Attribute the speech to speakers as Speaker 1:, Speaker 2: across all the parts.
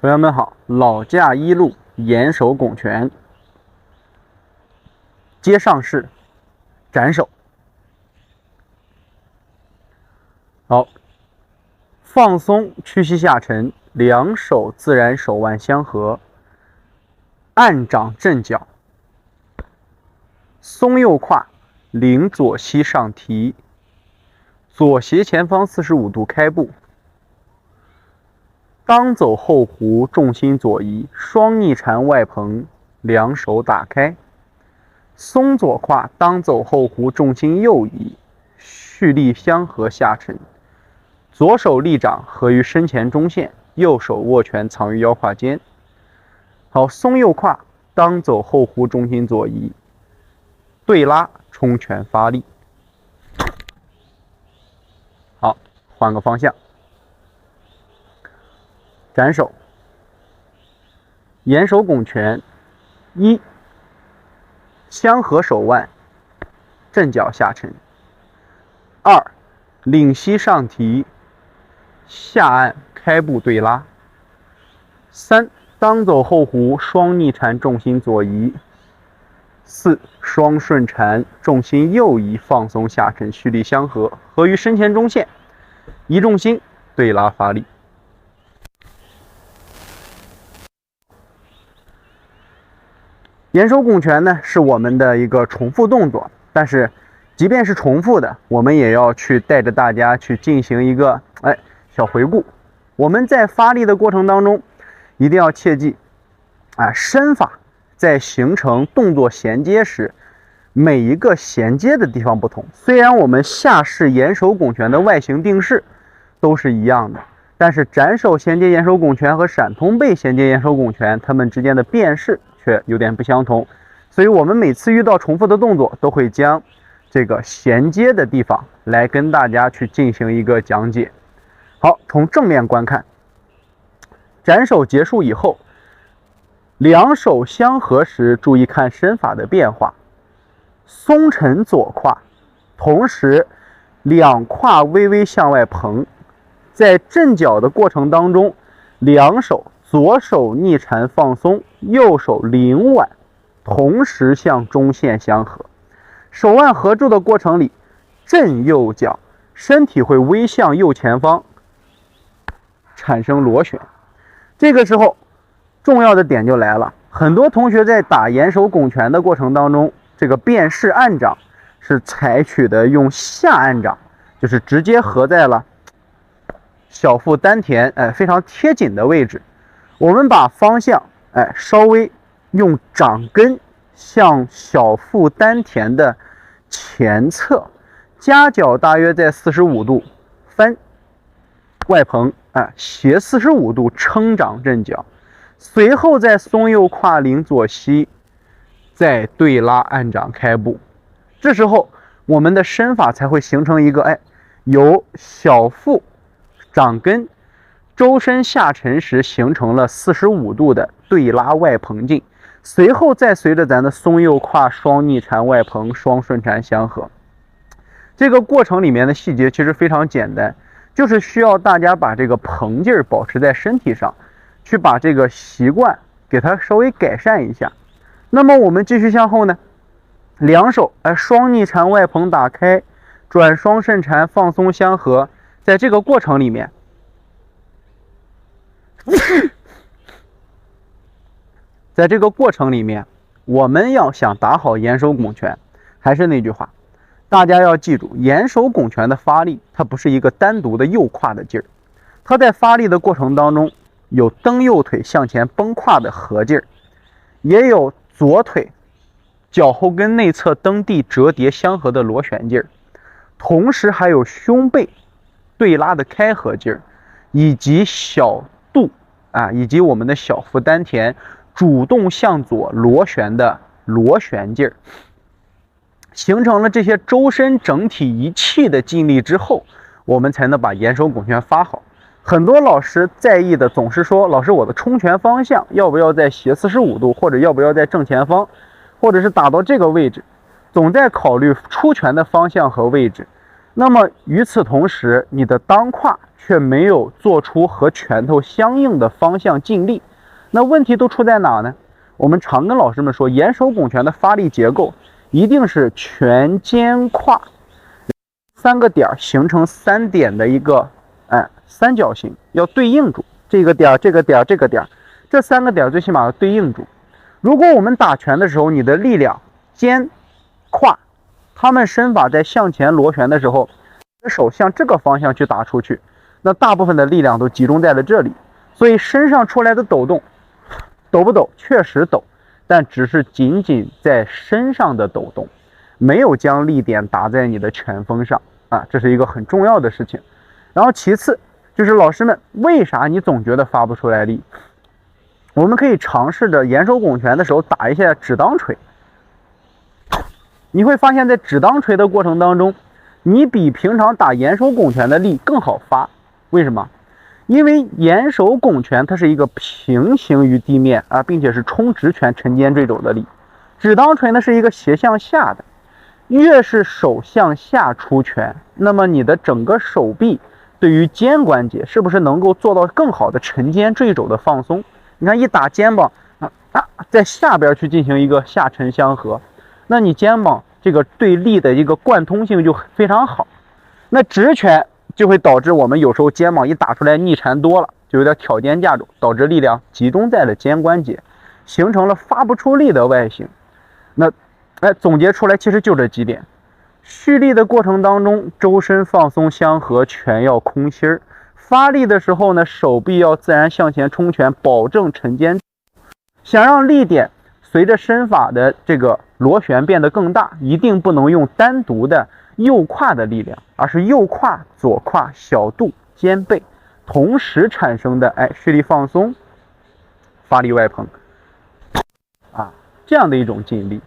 Speaker 1: 同学们好，老架一路严守拱拳，接上式斩手。好，放松屈膝下沉，两手自然手腕相合，按掌正脚，松右胯，领左膝上提，左斜前方45度开步。当走后弧，重心左移，双逆缠外蓬，两手打开。松左胯，当走后弧，重心右移，蓄力相合下沉。左手立掌合于身前中线，右手握拳藏于腰胯间。好，松右胯，当走后弧，重心左移，对拉冲拳发力。好，换个方向。斩手，严守拱拳，一，相合手腕，正脚下沉；二，领膝上提，下按开步对拉；三，当走后弧，双逆缠重心左移；四，双顺缠重心右移，放松下沉，蓄力相合，合于身前中线，移重心对拉发力。严守拱拳呢，是我们的一个重复动作，但是即便是重复的，我们也要去带着大家去进行一个小回顾。我们在发力的过程当中，一定要切记身法在形成动作衔接时，每一个衔接的地方不同。虽然我们下式严守拱拳的外形定式都是一样的，但是斩手衔接严守拱拳和闪通背衔接严守拱拳，它们之间的变式却有点不相同，所以我们每次遇到重复的动作，都会将这个衔接的地方来跟大家去进行一个讲解。好，从正面观看，斩手结束以后，两手相合时，注意看身法的变化，松沉左胯，同时两胯微微向外蓬，在正脚的过程当中，两手左手逆缠放松，右手领腕同时向中线相合，手腕合住的过程里，正右脚身体会微向右前方产生螺旋。这个时候重要的点就来了，很多同学在打严守拱拳的过程当中，这个变式按掌是采取的用下按掌，就是直接合在了小腹丹田非常贴紧的位置。我们把方向稍微用掌根向小腹丹田的前侧，夹角大约在45度翻外蓬斜45度撑掌正脚，随后再松右胯领左膝，再对拉按掌开步。这时候我们的身法才会形成一个由小腹掌根周身下沉时形成了45度的对拉外蓬劲，随后再随着咱的松右胯双逆缠外蓬双顺缠相合。这个过程里面的细节其实非常简单，就是需要大家把这个蓬劲儿保持在身体上，去把这个习惯给它稍微改善一下。那么我们继续向后呢，两手双逆缠外蓬打开，转双顺缠放松相合。在这个过程里面我们要想打好严守拱拳，还是那句话，大家要记住，严守拱拳的发力它不是一个单独的右胯的劲儿，它在发力的过程当中有蹬右腿向前崩胯的合劲儿，也有左腿脚后跟内侧蹬地折叠相合的螺旋劲儿，同时还有胸背对拉的开合劲儿，以及小肚以及我们的小腹丹田主动向左螺旋的螺旋劲儿，形成了这些周身整体一气的劲力之后，我们才能把严守拱拳发好。很多老师在意的总是说，老师我的冲拳方向要不要在斜45度，或者要不要在正前方，或者是打到这个位置，总在考虑出拳的方向和位置。那么与此同时，你的裆胯却没有做出和拳头相应的方向劲力。那问题都出在哪呢？我们常跟老师们说，眼手拱拳的发力结构一定是拳肩胯3个点形成3点的一个三角形，要对应住这个点、这个点、这个点，这3个点最起码要对应住。如果我们打拳的时候，你的力量肩、胯，他们身法在向前螺旋的时候，手向这个方向去打出去，那大部分的力量都集中在了这里，所以身上出来的抖动，抖不抖？确实抖，但只是仅仅在身上的抖动，没有将力点打在你的拳锋上啊，这是一个很重要的事情。然后其次就是老师们，为啥你总觉得发不出来力？我们可以尝试着眼手拱拳的时候打一下指裆锤，你会发现在指裆锤的过程当中，你比平常打眼手拱拳的力更好发。为什么？因为眼手拱拳它是一个平行于地面并且是冲直拳沉肩坠肘的力，指裆锤呢是一个斜向下的，越是手向下出拳，那么你的整个手臂对于肩关节是不是能够做到更好的沉肩坠肘的放松？你看一打肩膀在下边去进行一个下沉相合，那你肩膀这个对力的一个贯通性就非常好。那直拳就会导致我们有时候肩膀一打出来逆缠多了，就有点挑肩架肘，导致力量集中在了肩关节，形成了发不出力的外形。那总结出来其实就这几点。蓄力的过程当中，周身放松相合，拳要空心儿。发力的时候呢，手臂要自然向前冲拳，保证沉肩。想让力点随着身法的这个螺旋变得更大，一定不能用单独的右胯的力量，而是右胯、左胯、小肚、肩背同时产生的蓄力放松、发力外蓬这样的一种劲力。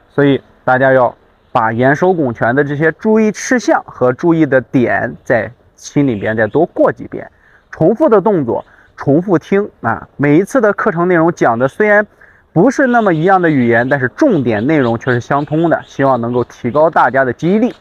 Speaker 1: 所以大家要把眼手拱拳的这些注意事项和注意的点在心里边再多过几遍，重复的动作重复听每一次的课程内容讲的虽然不是那么一样的语言，但是重点内容却是相通的，希望能够提高大家的记忆力。